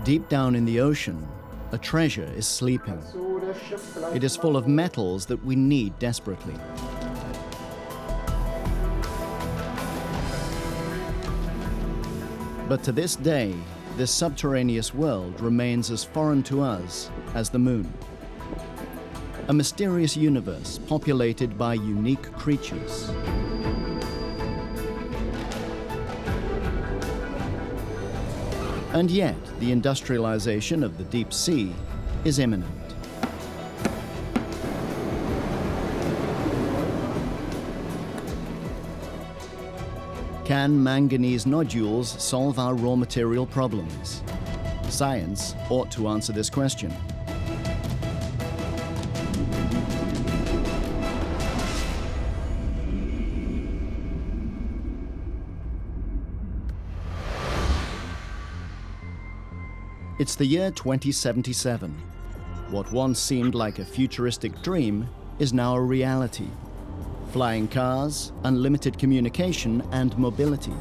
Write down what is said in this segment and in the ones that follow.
Deep down in the ocean, a treasure is sleeping. It is full of metals that we need desperately. But to this day, this subterraneous world remains as foreign to us as the moon. A mysterious universe populated by unique creatures. And yet, the industrialization of the deep sea is imminent. Can manganese nodules solve our raw material problems? Science ought to answer this question. It's the year 2077. What once seemed like a futuristic dream is now a reality. Flying cars, unlimited communication, and mobility.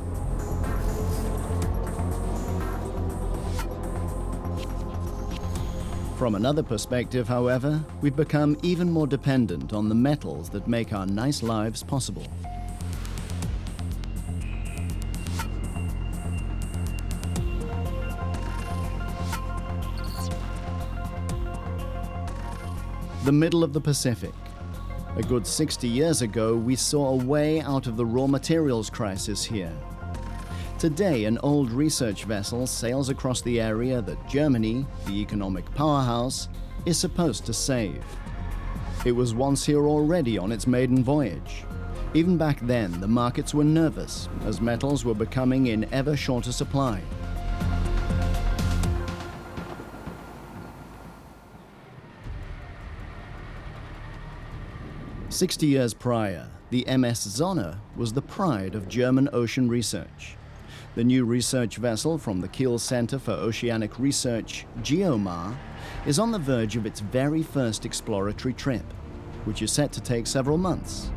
From another perspective, however, we've become even more dependent on the metals that make our nice lives possible. The middle of the Pacific. A good 60 years ago, we saw a way out of the raw materials crisis here. Today, an old research vessel sails across the area that Germany, the economic powerhouse, is supposed to save. It was once here already on its maiden voyage. Even back then, the markets were nervous, as metals were becoming in ever shorter supply. "60 years prior, the MS Sonne was the pride of German ocean research. The new research vessel from the Kiel Center for Oceanic Research, GeoMar, is on the verge of its very first exploratory trip, which is set to take several months.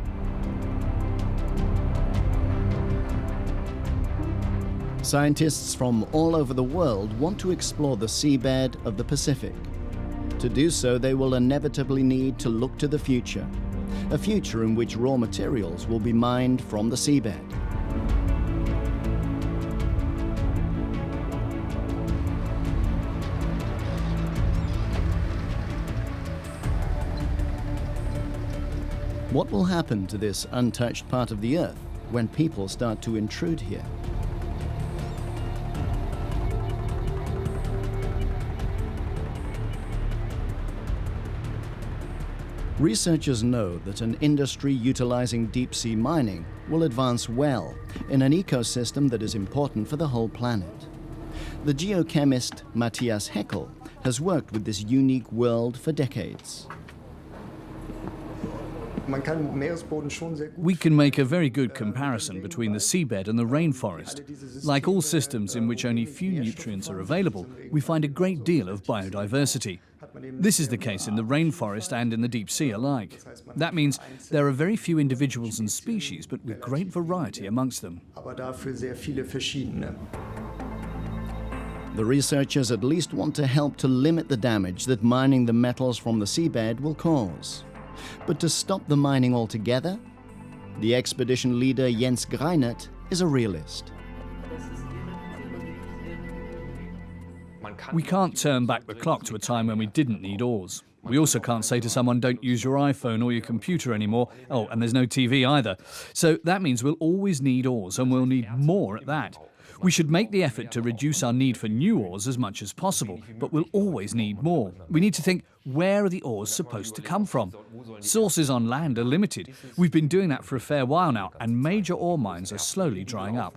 Scientists from all over the world want to explore the seabed of the Pacific. To do so, they will inevitably need to look to the future. A future in which raw materials will be mined from the seabed. What will happen to this untouched part of the Earth when people start to intrude here? Researchers know that an industry utilizing deep-sea mining will advance well in an ecosystem that is important for the whole planet. The geochemist Matthias Heckel has worked with this unique world for decades. We can make a very good comparison between the seabed and the rainforest. Like all systems in which only few nutrients are available, we find a great deal of biodiversity. This is the case in the rainforest and in the deep sea alike. That means there are very few individuals and species, but with great variety amongst them. The researchers at least want to help to limit the damage that mining the metals from the seabed will cause. But to stop the mining altogether, the expedition leader Jens Greinert is a realist. We can't turn back the clock to a time when we didn't need ores. We also can't say to someone, don't use your iPhone or your computer anymore. Oh, and there's no TV either. So that means we'll always need ores, and we'll need more at that. We should make the effort to reduce our need for new ores as much as possible, but we'll always need more. We need to think, where are the ores supposed to come from? Sources on land are limited. We've been doing that for a fair while now, and major ore mines are slowly drying up.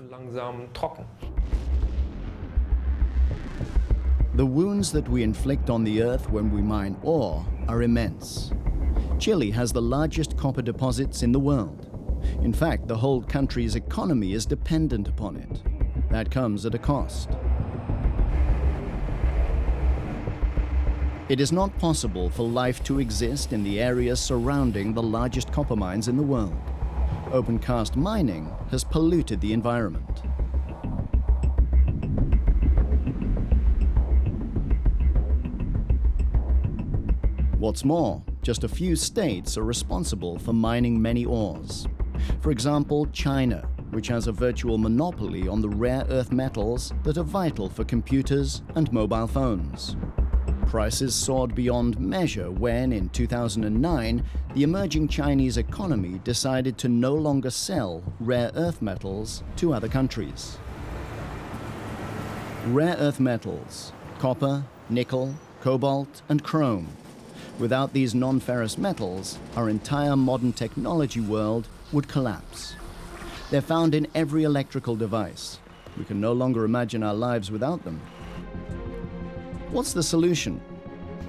The wounds that we inflict on the Earth when we mine ore are immense. Chile has the largest copper deposits in the world. In fact, the whole country's economy is dependent upon it. That comes at a cost. It is not possible for life to exist in the areas surrounding the largest copper mines in the world. Open-cast mining has polluted the environment. What's more, just a few states are responsible for mining many ores. For example, China, which has a virtual monopoly on the rare earth metals that are vital for computers and mobile phones. Prices soared beyond measure when, in 2009, the emerging Chinese economy decided to no longer sell rare earth metals to other countries. Rare earth metals: copper, nickel, cobalt, and chrome. Without these non-ferrous metals, our entire modern technology world would collapse. They're found in every electrical device. We can no longer imagine our lives without them. What's the solution?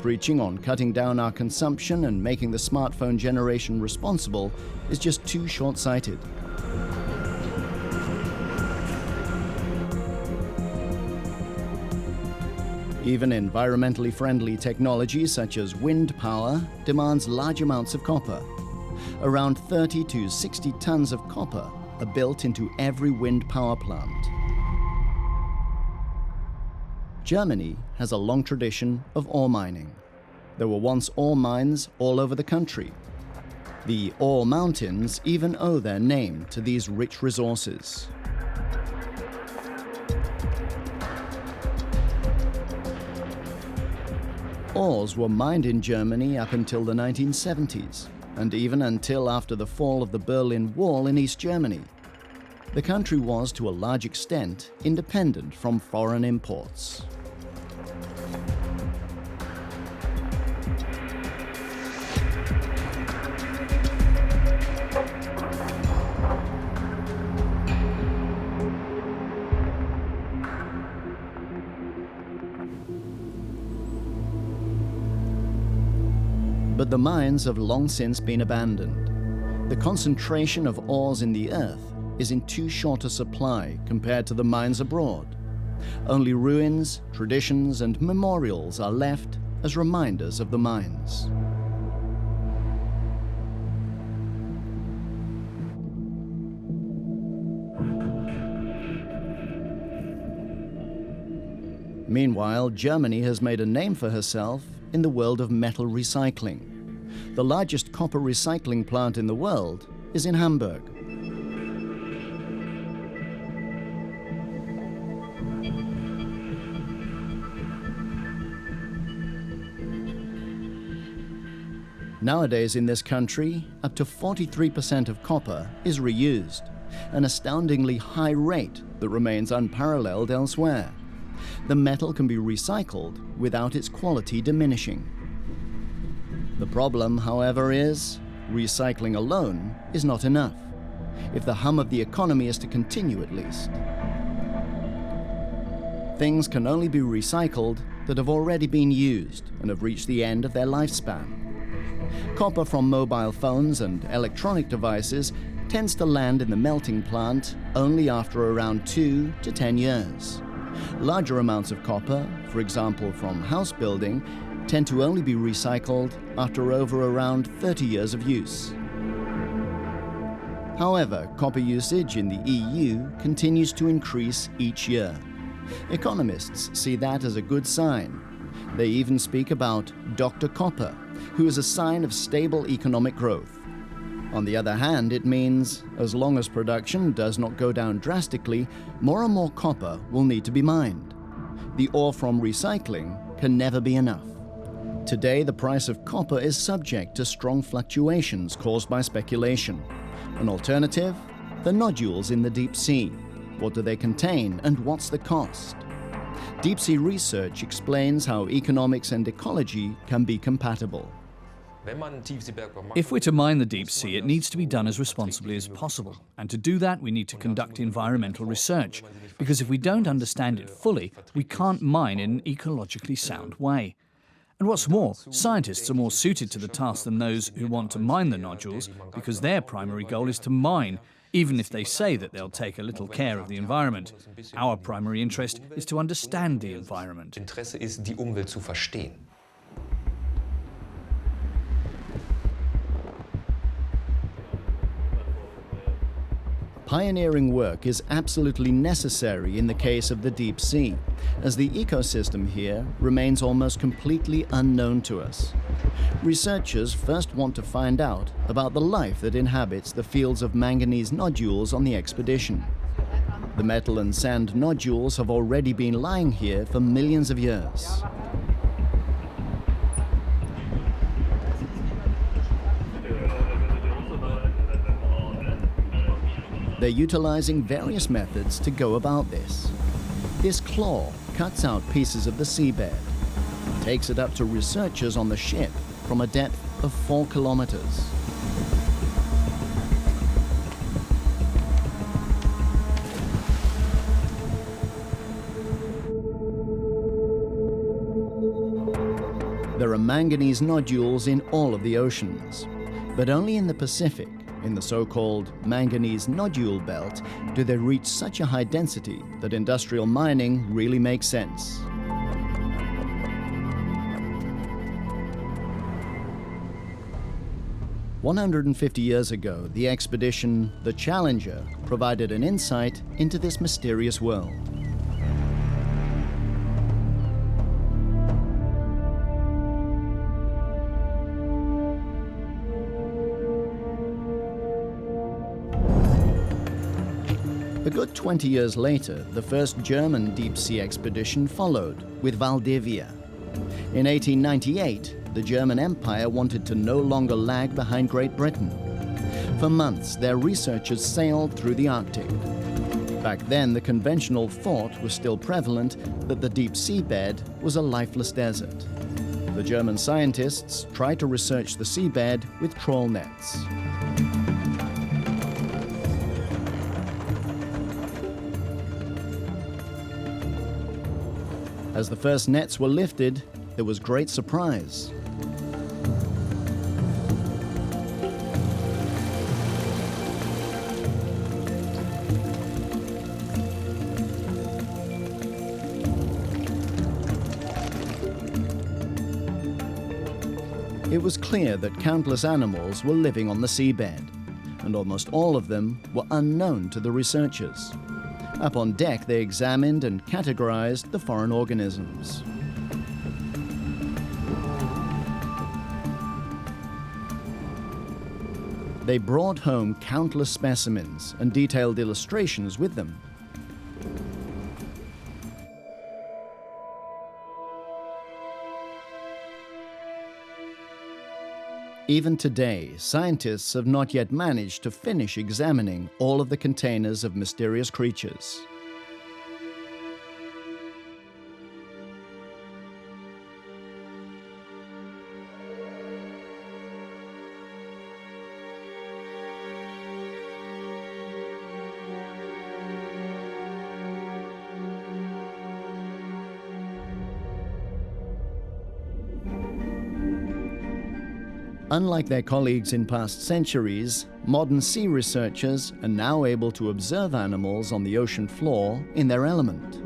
Preaching on cutting down our consumption and making the smartphone generation responsible is just too short-sighted. Even environmentally friendly technology such as wind power demands large amounts of copper. Around 30 to 60 tons of copper are built into every wind power plant. Germany has a long tradition of ore mining. There were once ore mines all over the country. The Ore Mountains even owe their name to these rich resources. Ores were mined in Germany up until the 1970s, and even until after the fall of the Berlin Wall in East Germany. The country was, to a large extent, independent from foreign imports. But the mines have long since been abandoned. The concentration of ores in the earth is in too short a supply compared to the mines abroad. Only ruins, traditions, and memorials are left as reminders of the mines. Meanwhile, Germany has made a name for herself in the world of metal recycling. The largest copper recycling plant in the world is in Hamburg. Nowadays in this country, up to 43% of copper is reused, an astoundingly high rate that remains unparalleled elsewhere. The metal can be recycled without its quality diminishing. The problem, however, is recycling alone is not enough, if the hum of the economy is to continue at least. Things can only be recycled that have already been used and have reached the end of their lifespan. Copper from mobile phones and electronic devices tends to land in the melting plant only after around 2 to 10 years. Larger amounts of copper, for example from house building, tend to only be recycled after over around 30 years of use. However, copper usage in the EU continues to increase each year. Economists see that as a good sign. They even speak about Dr. Copper, who is a sign of stable economic growth. On the other hand, it means, as long as production does not go down drastically, more and more copper will need to be mined. The ore from recycling can never be enough. Today, the price of copper is subject to strong fluctuations caused by speculation. An alternative? The nodules in the deep sea. What do they contain and what's the cost? Deep sea research explains how economics and ecology can be compatible. If we're to mine the deep sea, it needs to be done as responsibly as possible. And to do that, we need to conduct environmental research. Because if we don't understand it fully, we can't mine in an ecologically sound way. And what's more, scientists are more suited to the task than those who want to mine the nodules, because their primary goal is to mine, even if they say that they'll take a little care of the environment. Our primary interest is to understand the environment. Interesse ist, die Umwelt zu verstehen. Pioneering work is absolutely necessary in the case of the deep sea, as the ecosystem here remains almost completely unknown to us. Researchers first want to find out about the life that inhabits the fields of manganese nodules on the expedition. The metal and sand nodules have already been lying here for millions of years. They're utilizing various methods to go about this. This claw cuts out pieces of the seabed, takes it up to researchers on the ship from a depth of 4 kilometers. There are manganese nodules in all of the oceans, but only in the Pacific, in the so-called manganese nodule belt, do they reach such a high density that industrial mining really makes sense. "150 years ago, the expedition, the Challenger, provided an insight into this mysterious world. A good 20 years later, the first German deep-sea expedition followed, with Valdivia. In 1898, the German Empire wanted to no longer lag behind Great Britain. For months, their researchers sailed through the Arctic. Back then, the conventional thought was still prevalent that the deep seabed was a lifeless desert. The German scientists tried to research the seabed with trawl nets. As the first nets were lifted, there was great surprise. It was clear that countless animals were living on the seabed, and almost all of them were unknown to the researchers. Up on deck, they examined and categorized the foreign organisms. They brought home countless specimens and detailed illustrations with them. Even today, scientists have not yet managed to finish examining all of the containers of mysterious creatures. Unlike their colleagues in past centuries, modern sea researchers are now able to observe animals on the ocean floor in their element.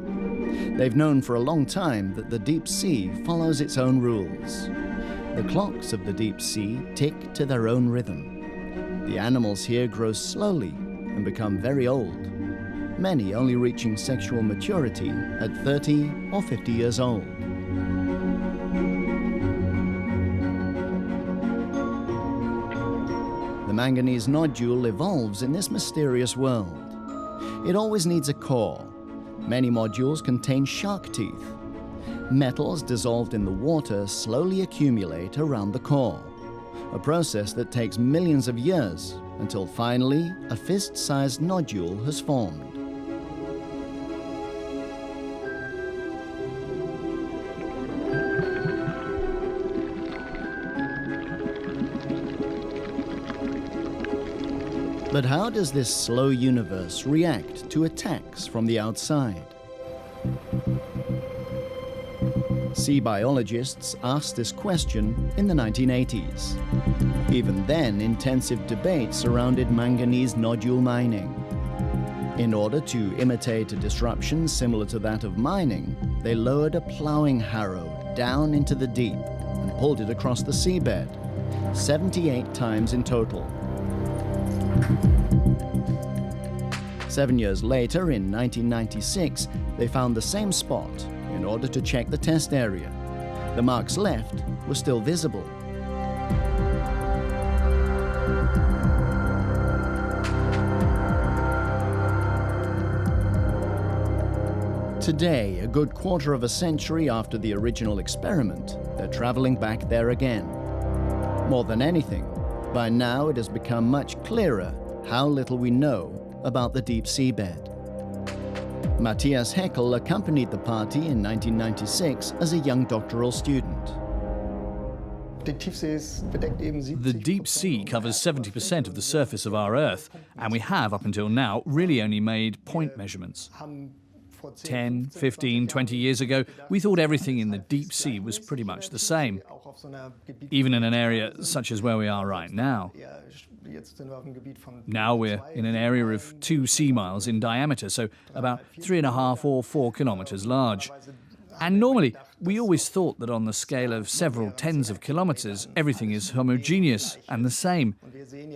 They've known for a long time that the deep sea follows its own rules. The clocks of the deep sea tick to their own rhythm. The animals here grow slowly and become very old, many only reaching sexual maturity at 30 or 50 years old. The manganese nodule evolves in this mysterious world. It always needs a core. Many modules contain shark teeth. Metals dissolved in the water slowly accumulate around the core, a process that takes millions of years until finally a fist-sized nodule has formed. But how does this slow universe react to attacks from the outside? Sea biologists asked this question in the 1980s. Even then, intensive debate surrounded manganese nodule mining. In order to imitate a disruption similar to that of mining, they lowered a plowing harrow down into the deep and pulled it across the seabed, 78 times in total. 7 years later, in 1996, they found the same spot in order to check the test area. The marks left were still visible. Today, a good quarter of a century after the original experiment, they're traveling back there again. More than anything, by now it has become much clearer how little we know about the deep seabed. Matthias Heckel accompanied the party in 1996 as a young doctoral student. The deep sea covers 70% of the surface of our Earth, and we have, up until now, really only made point measurements. 10, 15, 20 years ago, we thought everything in the deep sea was pretty much the same, even in an area such as where we are right now. Now we're in an area of 2 sea miles in diameter, so about 3.5 or 4 kilometers large. And normally, we always thought that on the scale of several tens of kilometers, everything is homogeneous and the same.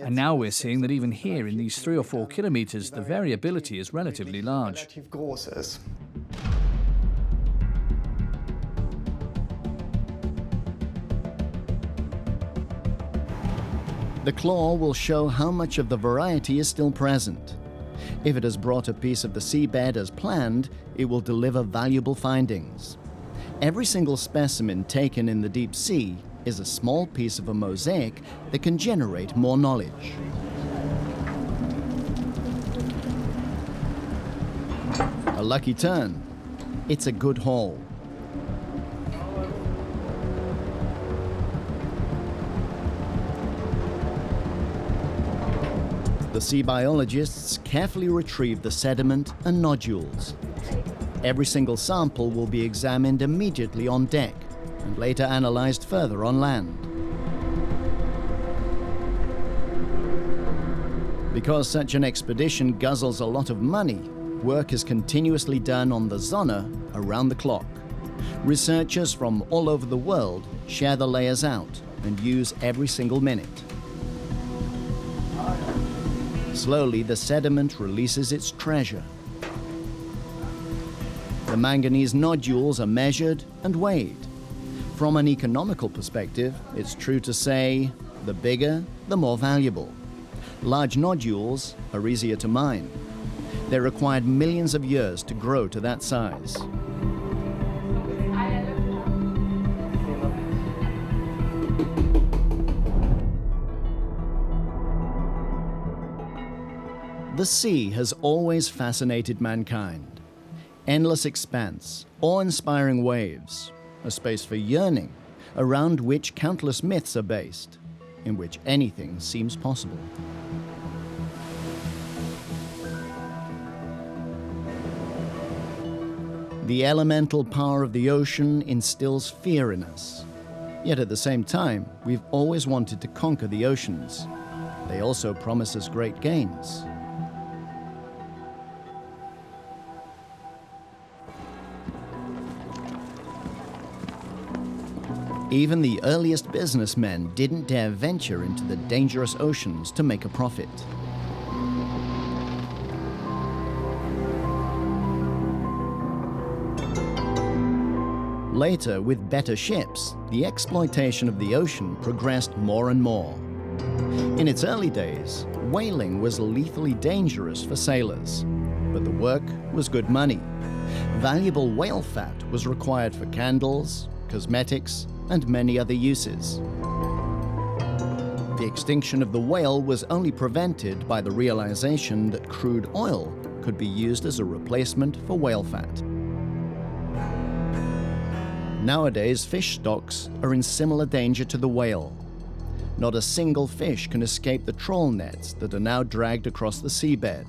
And now we're seeing that even here, in these 3 or 4 kilometers, the variability is relatively large. The claw will show how much of the variety is still present. If it has brought a piece of the seabed as planned, it will deliver valuable findings. Every single specimen taken in the deep sea is a small piece of a mosaic that can generate more knowledge. A lucky turn. It's a good haul. The sea biologists carefully retrieve the sediment and nodules. Every single sample will be examined immediately on deck and later analyzed further on land. Because such an expedition guzzles a lot of money, work is continuously done on the Sonne around the clock. Researchers from all over the world share the layers out and use every single minute. Slowly, the sediment releases its treasure. The manganese nodules are measured and weighed. From an economical perspective, it's true to say, the bigger, the more valuable. Large nodules are easier to mine. They required millions of years to grow to that size. The sea has always fascinated mankind. Endless expanse, awe-inspiring waves, a space for yearning, around which countless myths are based, in which anything seems possible. The elemental power of the ocean instills fear in us. Yet at the same time, we've always wanted to conquer the oceans. They also promise us great gains. Even the earliest businessmen didn't dare venture into the dangerous oceans to make a profit. Later, with better ships, the exploitation of the ocean progressed more and more. In its early days, whaling was lethally dangerous for sailors, but the work was good money. Valuable whale fat was required for candles, cosmetics, and many other uses. The extinction of the whale was only prevented by the realization that crude oil could be used as a replacement for whale fat. Nowadays, fish stocks are in similar danger to the whale. Not a single fish can escape the trawl nets that are now dragged across the seabed.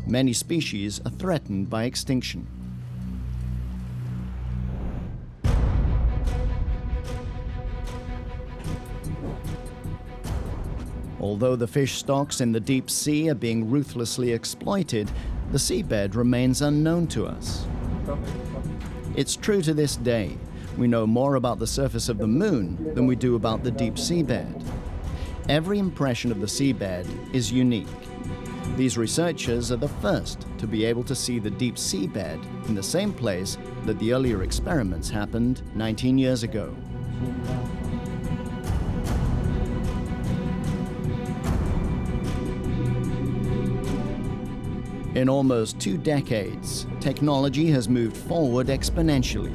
Many species are threatened by extinction. Although the fish stocks in the deep sea are being ruthlessly exploited, the seabed remains unknown to us. It's true to this day. We know more about the surface of the moon than we do about the deep seabed. Every impression of the seabed is unique. These researchers are the first to be able to see the deep seabed in the same place that the earlier experiments happened 19 years ago. In almost 2 decades, technology has moved forward exponentially.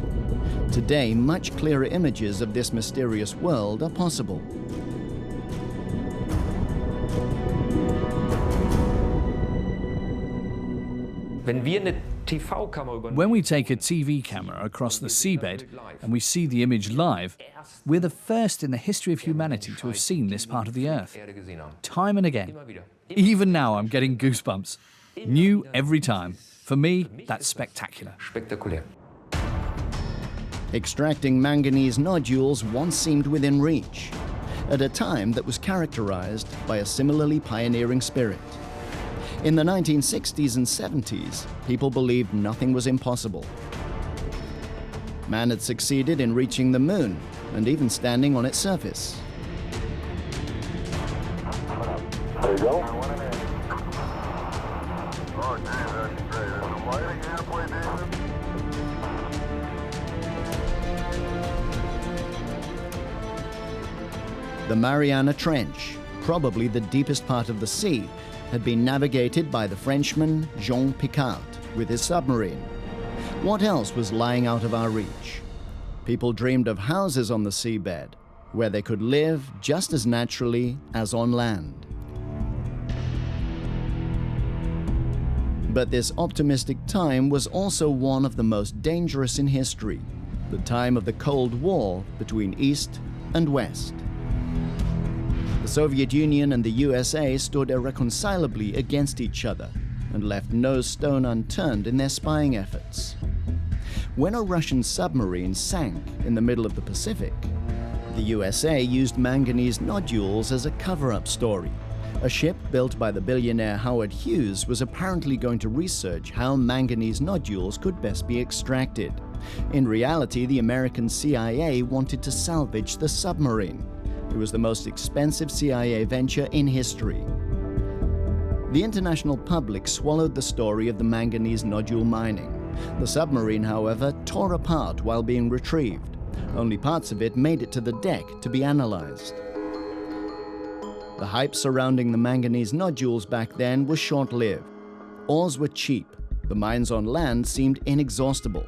Today, much clearer images of this mysterious world are possible. When we take a TV camera across the seabed and we see the image live, we're the first in the history of humanity to have seen this part of the Earth. Time and again. Even now, I'm getting goosebumps. New every time. For me, that's spectacular. Extracting manganese nodules once seemed within reach, at a time that was characterized by a similarly pioneering spirit. In the 1960s and 70s, people believed nothing was impossible. Man had succeeded in reaching the moon and even standing on its surface. There you go. The Mariana Trench, probably the deepest part of the sea, had been navigated by the Frenchman Jean Picard with his submarine. What else was lying out of our reach? People dreamed of houses on the seabed, where they could live just as naturally as on land. But this optimistic time was also one of the most dangerous in history, the time of the Cold War between East and West. The Soviet Union and the USA stood irreconcilably against each other and left no stone unturned in their spying efforts. When a Russian submarine sank in the middle of the Pacific, the USA used manganese nodules as a cover-up story. A ship built by the billionaire Howard Hughes was apparently going to research how manganese nodules could best be extracted. In reality, the American CIA wanted to salvage the submarine. It was the most expensive CIA venture in history. The international public swallowed the story of the manganese nodule mining. The submarine, however, tore apart while being retrieved. Only parts of it made it to the deck to be analyzed. The hype surrounding the manganese nodules back then was short-lived. Ores were cheap. The mines on land seemed inexhaustible.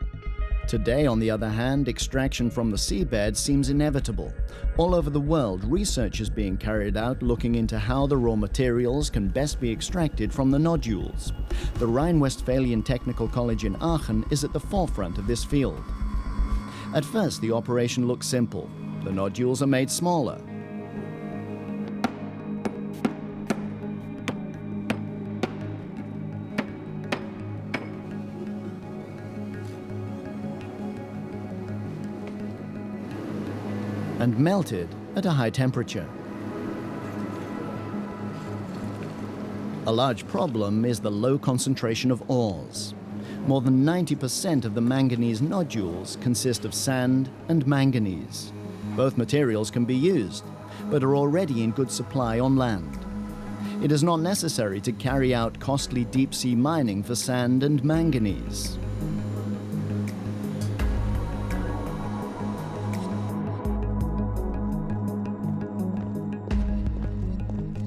Today, on the other hand, extraction from the seabed seems inevitable. All over the world, research is being carried out looking into how the raw materials can best be extracted from the nodules. The Rhine-Westphalian Technical College in Aachen is at the forefront of this field. At first, the operation looks simple. The nodules are made smaller. And melted at a high temperature. A large problem is the low concentration of ores. More than 90% of the manganese nodules consist of sand and manganese. Both materials can be used, but are already in good supply on land. It is not necessary to carry out costly deep-sea mining for sand and manganese.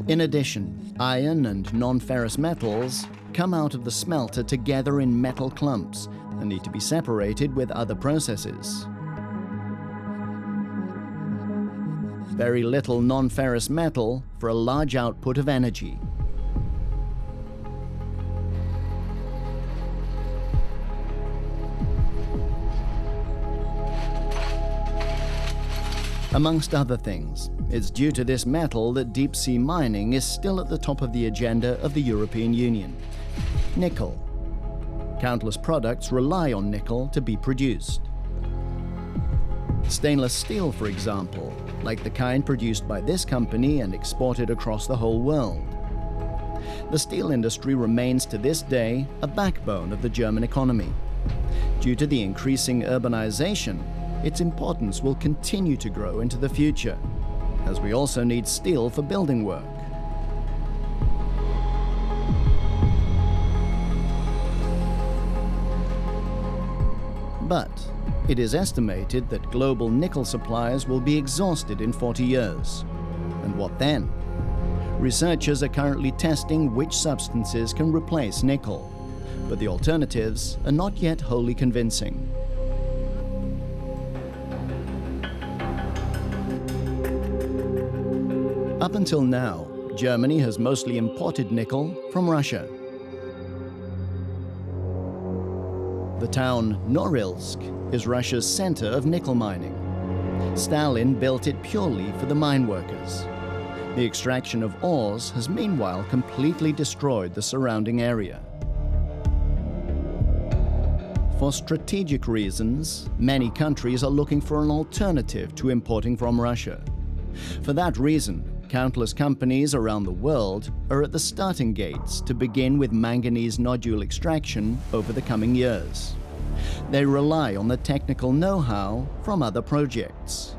In addition, iron and non-ferrous metals come out of the smelter together in metal clumps and need to be separated with other processes. Very little non-ferrous metal for a large output of energy. Amongst other things, it's due to this metal that deep-sea mining is still at the top of the agenda of the European Union. Nickel. Countless products rely on nickel to be produced. Stainless steel, for example, like the kind produced by this company and exported across the whole world. The steel industry remains to this day a backbone of the German economy. Due to the increasing urbanization, its importance will continue to grow into the future, as we also need steel for building work. But it is estimated that global nickel supplies will be exhausted in 40 years. And what then? Researchers are currently testing which substances can replace nickel, but the alternatives are not yet wholly convincing. Up until now, Germany has mostly imported nickel from Russia. The town Norilsk is Russia's center of nickel mining. Stalin built it purely for the mine workers. The extraction of ores has meanwhile completely destroyed the surrounding area. For strategic reasons, many countries are looking for an alternative to importing from Russia. For that reason, countless companies around the world are at the starting gates to begin with manganese nodule extraction over the coming years. They rely on the technical know-how from other projects.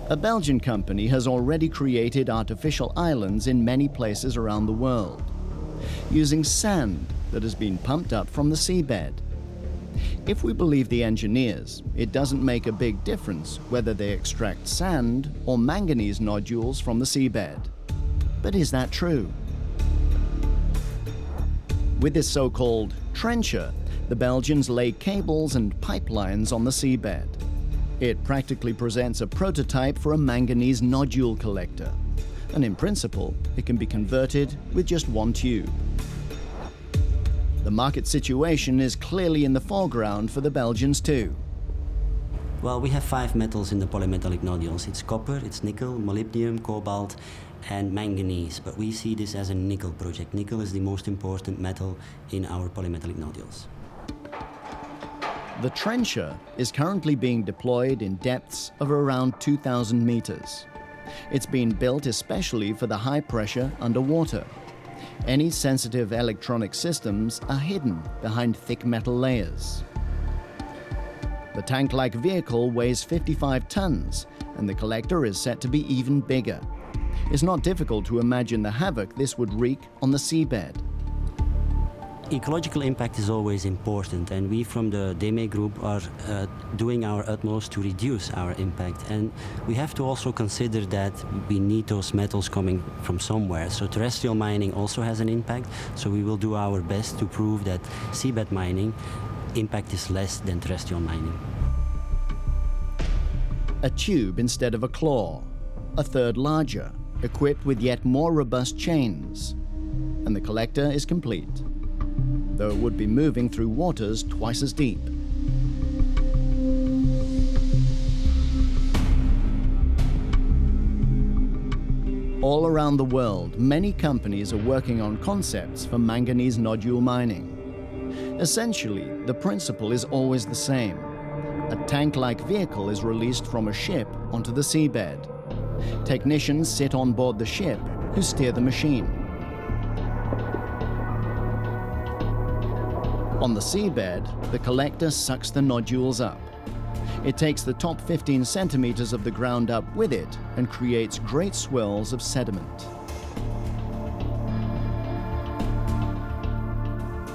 A Belgian company has already created artificial islands in many places around the world, using sand that has been pumped up from the seabed. If we believe the engineers, it doesn't make a big difference whether they extract sand or manganese nodules from the seabed. But is that true? With this so-called trencher, the Belgians lay cables and pipelines on the seabed. It practically presents a prototype for a manganese nodule collector, and in principle, it can be converted with just one tube. The market situation is clearly in the foreground for the Belgians too. Well, we have 5 metals in the polymetallic nodules. It's copper, it's nickel, molybdenum, cobalt, and manganese. But we see this as a nickel project. Nickel is the most important metal in our polymetallic nodules. The trencher is currently being deployed in depths of around 2,000 meters. It's been built especially for the high pressure underwater. Any sensitive electronic systems are hidden behind thick metal layers. The tank-like vehicle weighs 55 tons, and the collector is set to be even bigger. It's not difficult to imagine the havoc this would wreak on the seabed. Ecological impact is always important, and we from the DEME group are doing our utmost to reduce our impact. And we have to also consider that we need those metals coming from somewhere. So terrestrial mining also has an impact, so we will do our best to prove that seabed mining impact is less than terrestrial mining. A tube instead of a claw, a third larger, equipped with yet more robust chains. And the collector is complete, though it would be moving through waters twice as deep. All around the world, many companies are working on concepts for manganese nodule mining. Essentially, the principle is always the same. A tank-like vehicle is released from a ship onto the seabed. Technicians sit on board the ship who steer the machine. On the seabed, the collector sucks the nodules up. It takes the top 15 centimeters of the ground up with it and creates great swirls of sediment.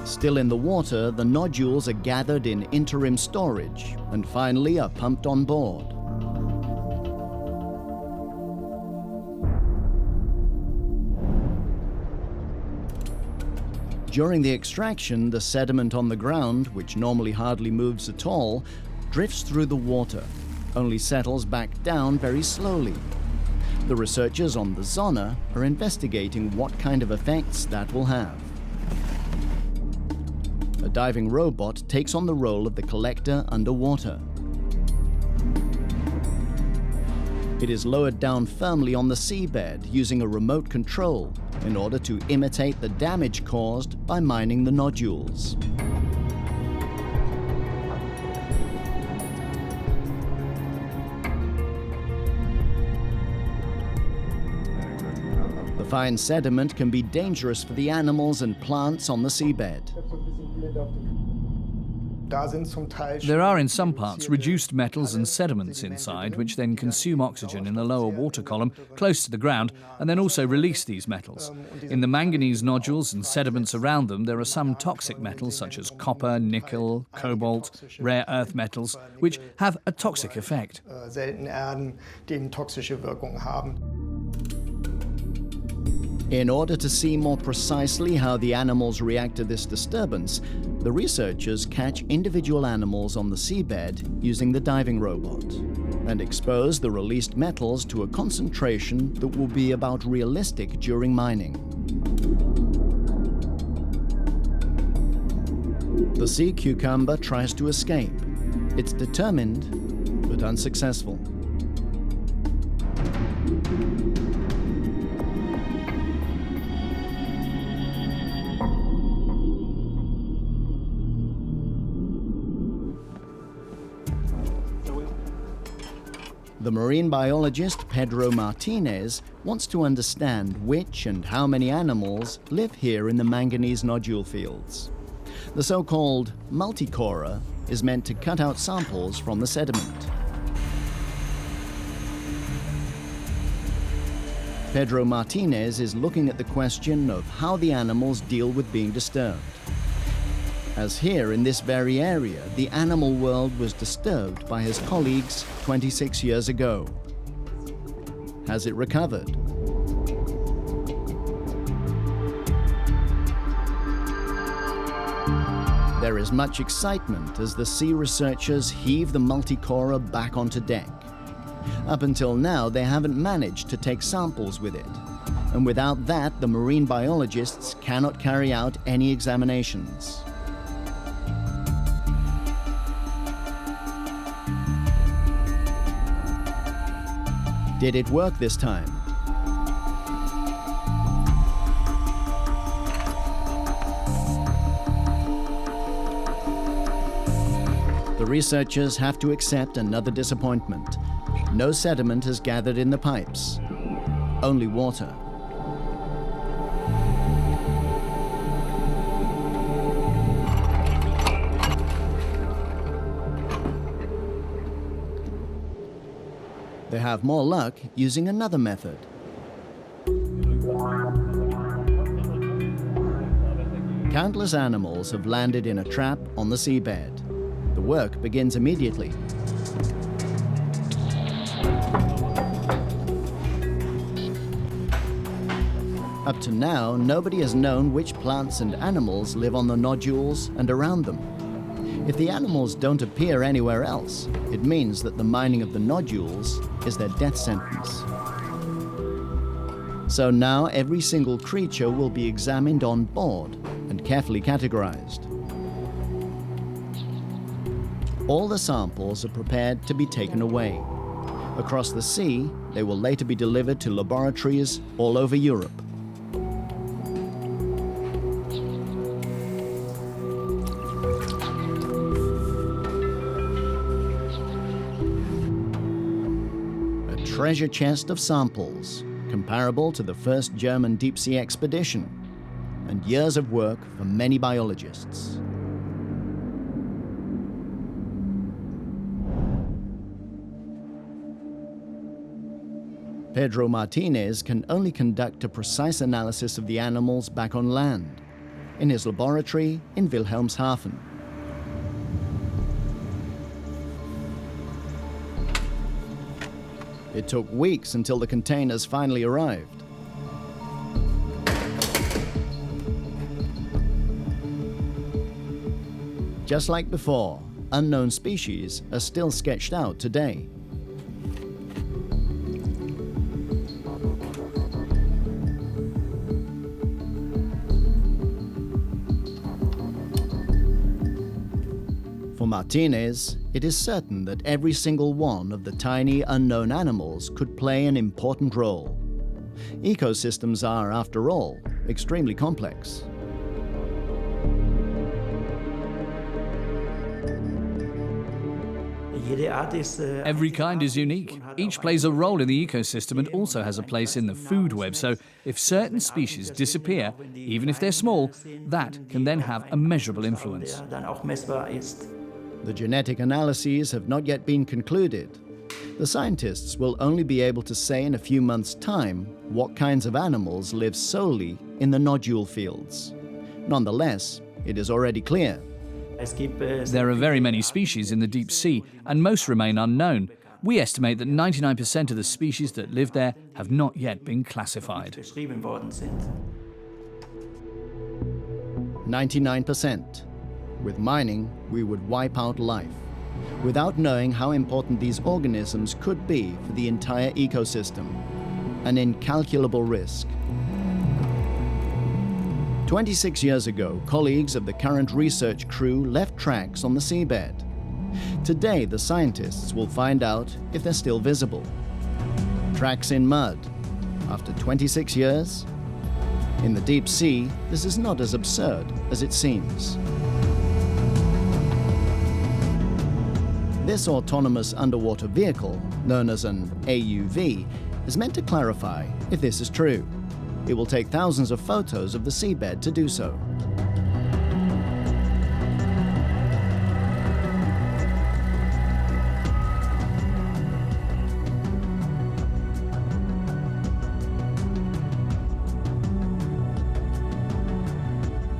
Still in the water, the nodules are gathered in interim storage and finally are pumped on board. During the extraction, the sediment on the ground, which normally hardly moves at all, drifts through the water, only settles back down very slowly. The researchers on the Sonne are investigating what kind of effects that will have. A diving robot takes on the role of the collector underwater. It is lowered down firmly on the seabed using a remote control in order to imitate the damage caused by mining the nodules. The fine sediment can be dangerous for the animals and plants on the seabed. There are in some parts reduced metals and sediments inside, which then consume oxygen in the lower water column close to the ground and then also release these metals. In the manganese nodules and sediments around them, there are some toxic metals such as copper, nickel, cobalt, rare earth metals, which have a toxic effect. In order to see more precisely how the animals react to this disturbance, the researchers catch individual animals on the seabed using the diving robot and expose the released metals to a concentration that will be about realistic during mining. The sea cucumber tries to escape. It's determined, but unsuccessful. The marine biologist Pedro Martinez wants to understand which and how many animals live here in the manganese nodule fields. The so-called multicorer is meant to cut out samples from the sediment. Pedro Martinez is looking at the question of how the animals deal with being disturbed. As here in this very area, the animal world was disturbed by his colleagues 26 years ago. Has it recovered? There is much excitement as the sea researchers heave the multicorer back onto deck. Up until now, they haven't managed to take samples with it. And without that, the marine biologists cannot carry out any examinations. Did it work this time? The researchers have to accept another disappointment. No sediment has gathered in the pipes, only water. They have more luck using another method. Countless animals have landed in a trap on the seabed. The work begins immediately. Up to now, nobody has known which plants and animals live on the nodules and around them. If the animals don't appear anywhere else, it means that the mining of the nodules is their death sentence. So now every single creature will be examined on board and carefully categorized. All the samples are prepared to be taken away. Across the sea, they will later be delivered to laboratories all over Europe. Treasure chest of samples, comparable to the first German deep-sea expedition, and years of work for many biologists. Pedro Martinez can only conduct a precise analysis of the animals back on land, in his laboratory in Wilhelmshaven. It took weeks until the containers finally arrived. Just like before, unknown species are still sketched out today. For Martinez, it is certain that every single one of the tiny unknown animals could play an important role. Ecosystems are, after all, extremely complex. Every kind is unique. Each plays a role in the ecosystem and also has a place in the food web. So if certain species disappear, even if they're small, that can then have a measurable influence. The genetic analyses have not yet been concluded. The scientists will only be able to say in a few months' time what kinds of animals live solely in the nodule fields. Nonetheless, it is already clear. There are very many species in the deep sea, and most remain unknown. We estimate that 99% of the species that live there have not yet been classified. 99%. With mining, we would wipe out life, without knowing how important these organisms could be for the entire ecosystem. An incalculable risk. 26 years ago, colleagues of the current research crew left tracks on the seabed. Today, the scientists will find out if they're still visible. Tracks in mud. After 26 years? In the deep sea, this is not as absurd as it seems. This autonomous underwater vehicle, known as an AUV, is meant to clarify if this is true. It will take thousands of photos of the seabed to do so.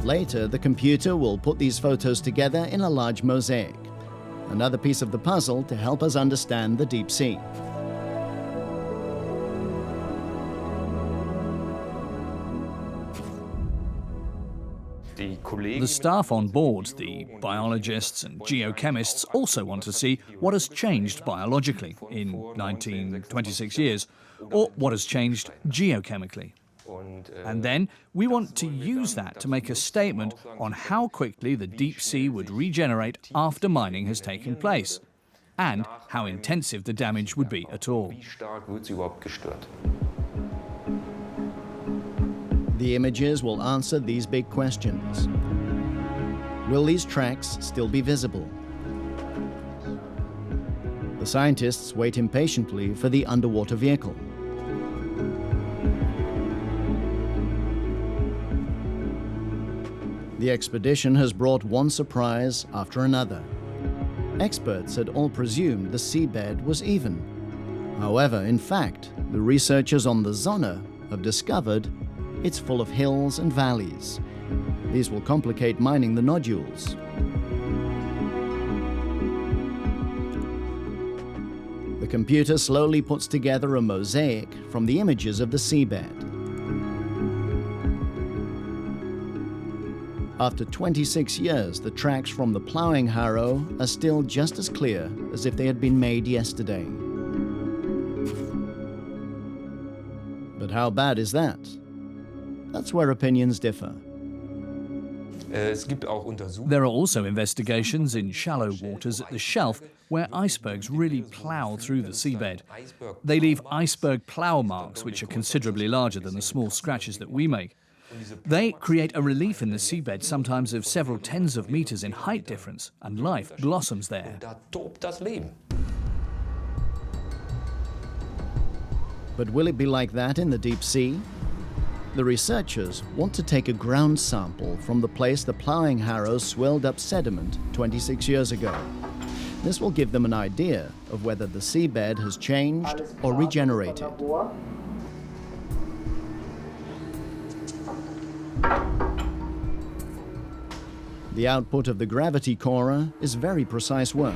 Later, the computer will put these photos together in a large mosaic, another piece of the puzzle to help us understand the deep sea. The staff on board, the biologists and geochemists, also want to see what has changed biologically in 26 years, or what has changed geochemically. And then we want to use that to make a statement on how quickly the deep sea would regenerate after mining has taken place, and how intensive the damage would be at all. The images will answer these big questions. Will these tracks still be visible? The scientists wait impatiently for the underwater vehicle. The expedition has brought one surprise after another. Experts had all presumed the seabed was even. However, in fact, the researchers on the Sonne have discovered it's full of hills and valleys. These will complicate mining the nodules. The computer slowly puts together a mosaic from the images of the seabed. After 26 years, the tracks from the ploughing harrow are still just as clear as if they had been made yesterday. But how bad is that? That's where opinions differ. There are also investigations in shallow waters at the shelf where icebergs really plough through the seabed. They leave iceberg plough marks which are considerably larger than the small scratches that we make. They create a relief in the seabed, sometimes of several tens of meters in height difference, and life blossoms there. But will it be like that in the deep sea? The researchers want to take a ground sample from the place the ploughing harrow swelled up sediment 26 years ago. This will give them an idea of whether the seabed has changed or regenerated. The output of the gravity corer is very precise work.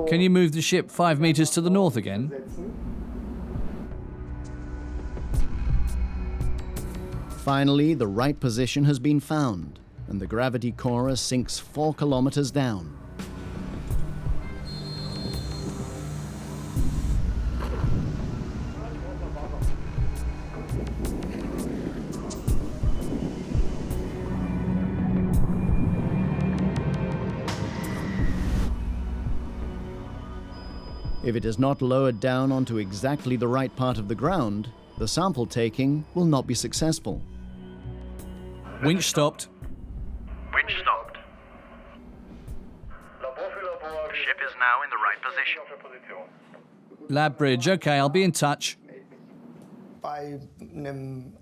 Can you move the ship 5 meters to the north again? Finally, the right position has been found, and the gravity corer sinks 4 kilometers down. If it is not lowered down onto exactly the right part of the ground, the sample taking will not be successful. Winch stopped. Winch stopped. Ship is now in the right position. Lab bridge, okay, I'll be in touch.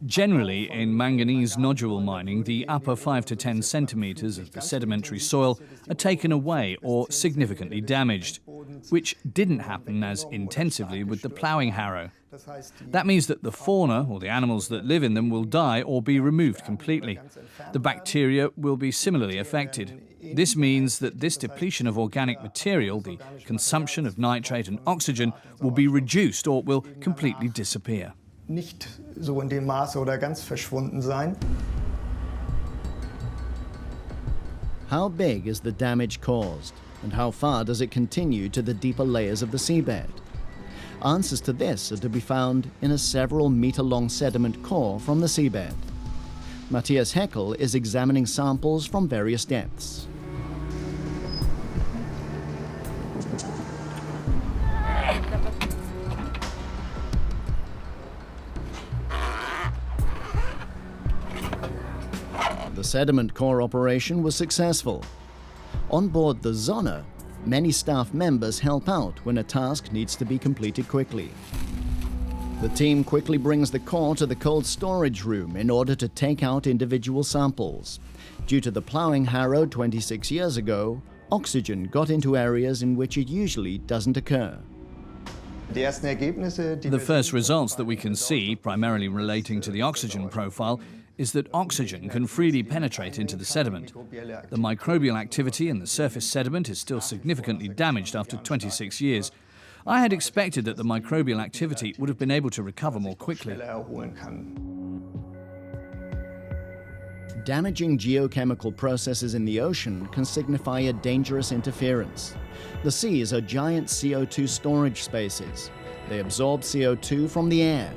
Generally, in manganese nodule mining, the upper 5 to 10 centimetres of the sedimentary soil are taken away or significantly damaged, which didn't happen as intensively with the ploughing harrow. That means that the fauna, or the animals that live in them, will die or be removed completely. The bacteria will be similarly affected. This means that this depletion of organic material, the consumption of nitrate and oxygen, will be reduced or will completely disappear. Nicht so in dem Maße oder ganz verschwunden sein. How big is the damage caused, and how far does it continue to the deeper layers of the seabed? Answers to this are to be found in a several meter-long sediment core from the seabed. Matthias Heckel is examining samples from various depths. The sediment core operation was successful. On board the Sonne, many staff members help out when a task needs to be completed quickly. The team quickly brings the core to the cold storage room in order to take out individual samples. Due to the ploughing harrow 26 years ago, oxygen got into areas in which it usually doesn't occur. The first results that we can see, primarily relating to the oxygen profile, is that oxygen can freely penetrate into the sediment. The microbial activity in the surface sediment is still significantly damaged after 26 years. I had expected that the microbial activity would have been able to recover more quickly. Damaging geochemical processes in the ocean can signify a dangerous interference. The seas are giant CO2 storage spaces. They absorb CO2 from the air.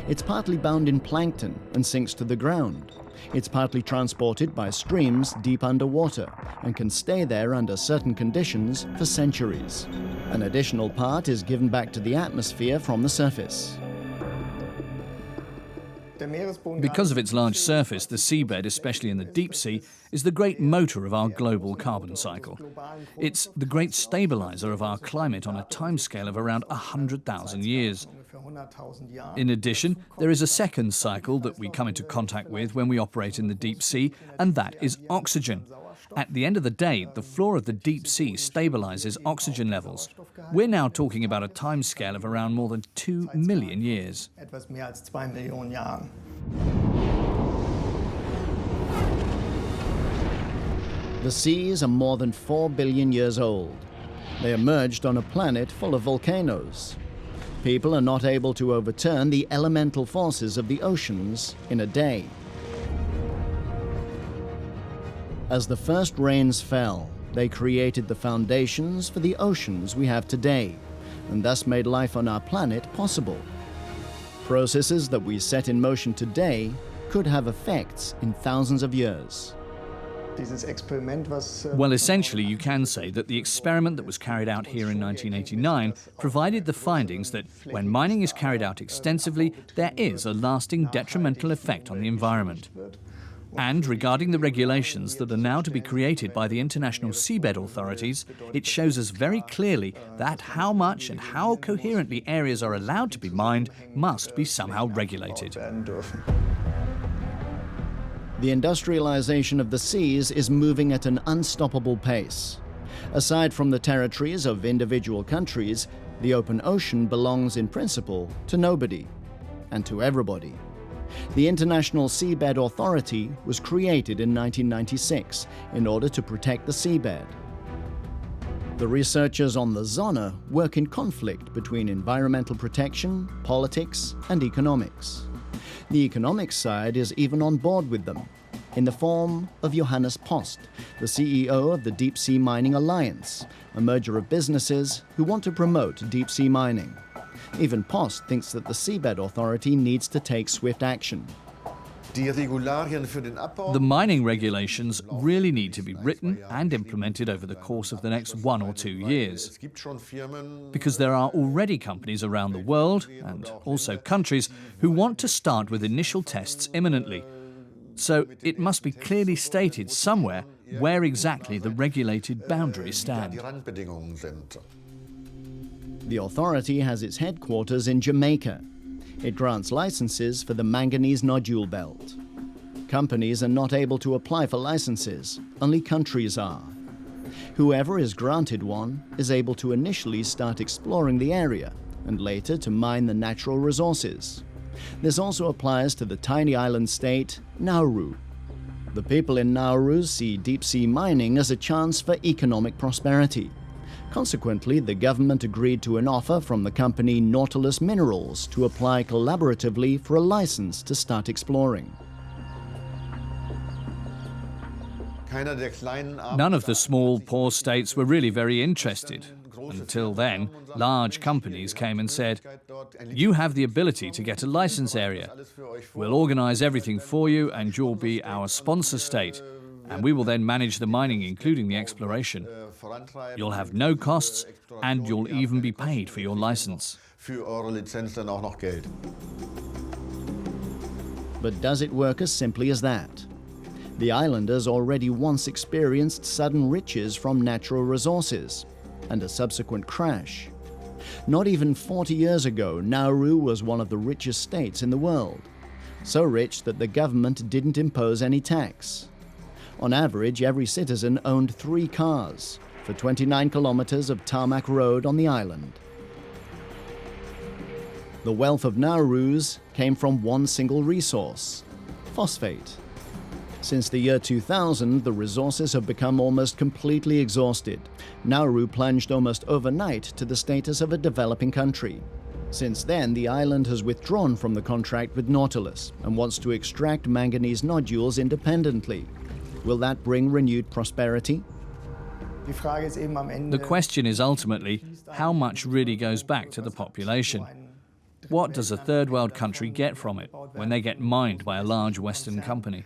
It's partly bound in plankton and sinks to the ground. It's partly transported by streams deep underwater and can stay there under certain conditions for centuries. An additional part is given back to the atmosphere from the surface. Because of its large surface, the seabed, especially in the deep sea, is the great motor of our global carbon cycle. It's the great stabilizer of our climate on a timescale of around 100,000 years. In addition, there is a second cycle that we come into contact with when we operate in the deep sea, and that is oxygen. At the end of the day, the floor of the deep sea stabilizes oxygen levels. We're now talking about a timescale of around more than 2 million years. The seas are more than 4 billion years old. They emerged on a planet full of volcanoes. People are not able to overturn the elemental forces of the oceans in a day. As the first rains fell, they created the foundations for the oceans we have today, and thus made life on our planet possible. Processes that we set in motion today could have effects in thousands of years. Well, essentially, you can say that the experiment that was carried out here in 1989 provided the findings that when mining is carried out extensively, there is a lasting detrimental effect on the environment. And regarding the regulations that are now to be created by the international seabed authorities, it shows us very clearly that how much and how coherently areas are allowed to be mined must be somehow regulated. The industrialization of the seas is moving at an unstoppable pace. Aside from the territories of individual countries, the open ocean belongs in principle to nobody and to everybody. The International Seabed Authority was created in 1996 in order to protect the seabed. The researchers on the Sonne work in conflict between environmental protection, politics, and economics. The economics side is even on board with them, in the form of Johannes Post, the CEO of the Deep Sea Mining Alliance, a merger of businesses who want to promote deep sea mining. Even Post thinks that the Seabed Authority needs to take swift action. The mining regulations really need to be written and implemented over the course of the next 1 or 2 years. Because there are already companies around the world, and also countries, who want to start with initial tests imminently. So it must be clearly stated somewhere where exactly the regulated boundaries stand. The authority has its headquarters in Jamaica. It grants licenses for the manganese nodule belt. Companies are not able to apply for licenses, only countries are. Whoever is granted one is able to initially start exploring the area and later to mine the natural resources. This also applies to the tiny island state Nauru. The people in Nauru see deep-sea mining as a chance for economic prosperity. Consequently, the government agreed to an offer from the company Nautilus Minerals to apply collaboratively for a license to start exploring. None of the small, poor states were really very interested. Until then, large companies came and said, "You have the ability to get a license area. We'll organize everything for you and you'll be our sponsor state. And we will then manage the mining, including the exploration. You'll have no costs and you'll even be paid for your license." But does it work as simply as that? The islanders already once experienced sudden riches from natural resources and a subsequent crash. Not even 40 years ago, Nauru was one of the richest states in the world, so rich that the government didn't impose any tax. On average, every citizen owned 3 cars for 29 kilometers of tarmac road on the island. The wealth of Nauru's came from one single resource: phosphate. Since the year 2000, the resources have become almost completely exhausted. Nauru plunged almost overnight to the status of a developing country. Since then, the island has withdrawn from the contract with Nautilus and wants to extract manganese nodules independently. Will that bring renewed prosperity? The question is ultimately, how much really goes back to the population? What does a third world country get from it when they get mined by a large Western company?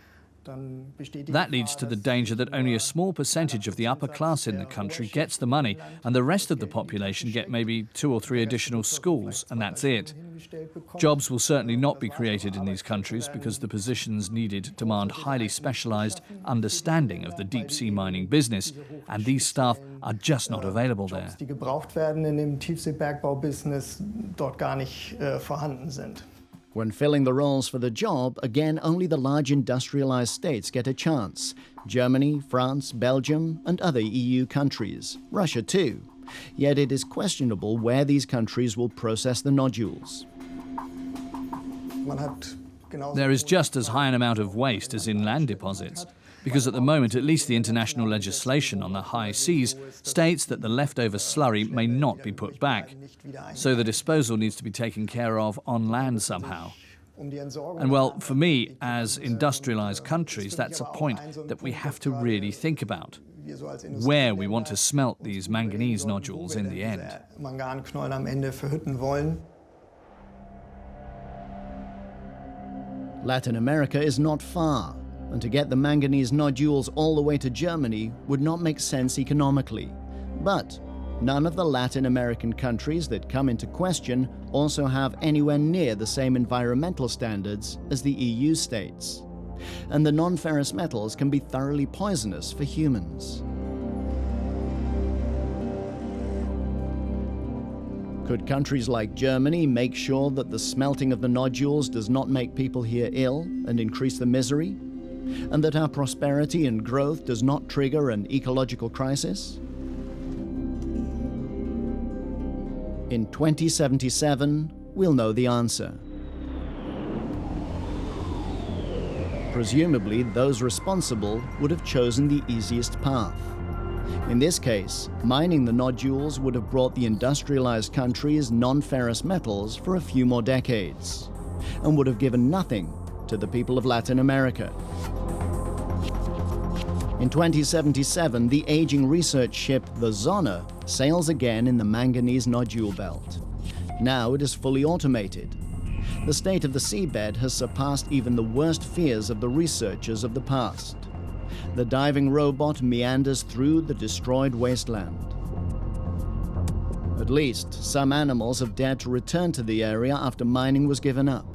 That leads to the danger that only a small percentage of the upper class in the country gets the money, and the rest of the population get maybe 2 or 3 additional schools, and that's it. Jobs will certainly not be created in these countries because the positions needed demand highly specialized understanding of the deep-sea mining business, and these staff are just not available there. Die gebraucht werden in dem Tiefseebergbaubusiness dort gar nicht vorhanden sind. When filling the roles for the job, again, only the large industrialized states get a chance. Germany, France, Belgium, and other EU countries. Russia too. Yet it is questionable where these countries will process the nodules. There is just as high an amount of waste as in land deposits, because at the moment, at least the international legislation on the high seas states that the leftover slurry may not be put back. So the disposal needs to be taken care of on land somehow. And well, for me, as industrialized countries, that's a point that we have to really think about. Where we want to smelt these manganese nodules in the end. Latin America is not far, and to get the manganese nodules all the way to Germany would not make sense economically. But none of the Latin American countries that come into question also have anywhere near the same environmental standards as the EU states. And the non-ferrous metals can be thoroughly poisonous for humans. Could countries like Germany make sure that the smelting of the nodules does not make people here ill and increase the misery? And that our prosperity and growth does not trigger an ecological crisis? In 2077, we'll know the answer. Presumably, those responsible would have chosen the easiest path. In this case, mining the nodules would have brought the industrialized countries non-ferrous metals for a few more decades, and would have given nothing to the people of Latin America. In 2077, the aging research ship, the Sonne, sails again in the manganese nodule belt. Now it is fully automated. The state of the seabed has surpassed even the worst fears of the researchers of the past. The diving robot meanders through the destroyed wasteland. At least, some animals have dared to return to the area after mining was given up.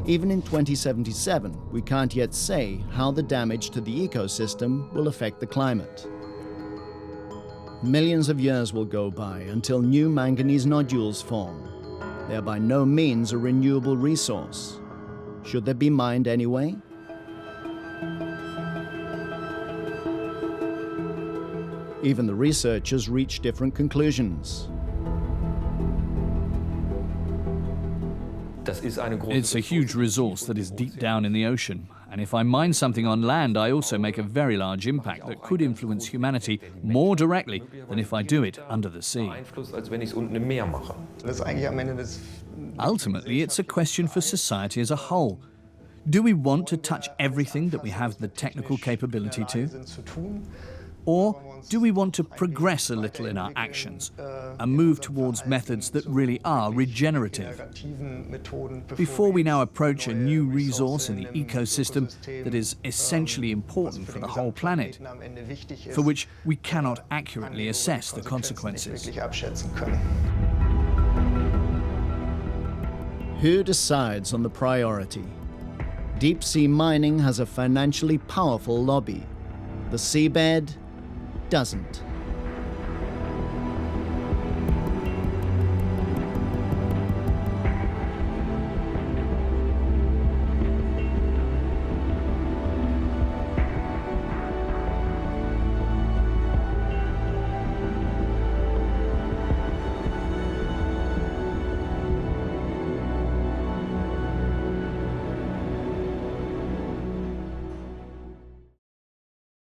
Even in 2077, we can't yet say how the damage to the ecosystem will affect the climate. Millions of years will go by until new manganese nodules form. They are by no means a renewable resource. Should they be mined anyway? Even the researchers reach different conclusions. It's a huge resource that is deep down in the ocean. And if I mine something on land, I also make a very large impact that could influence humanity more directly than if I do it under the sea. Ultimately, it's a question for society as a whole. Do we want to touch everything that we have the technical capability to? Or do we want to progress a little in our actions and move towards methods that really are regenerative? Before we now approach a new resource in the ecosystem that is essentially important for the whole planet, for which we cannot accurately assess the consequences. Who decides on the priority? Deep sea mining has a financially powerful lobby. The seabed doesn't.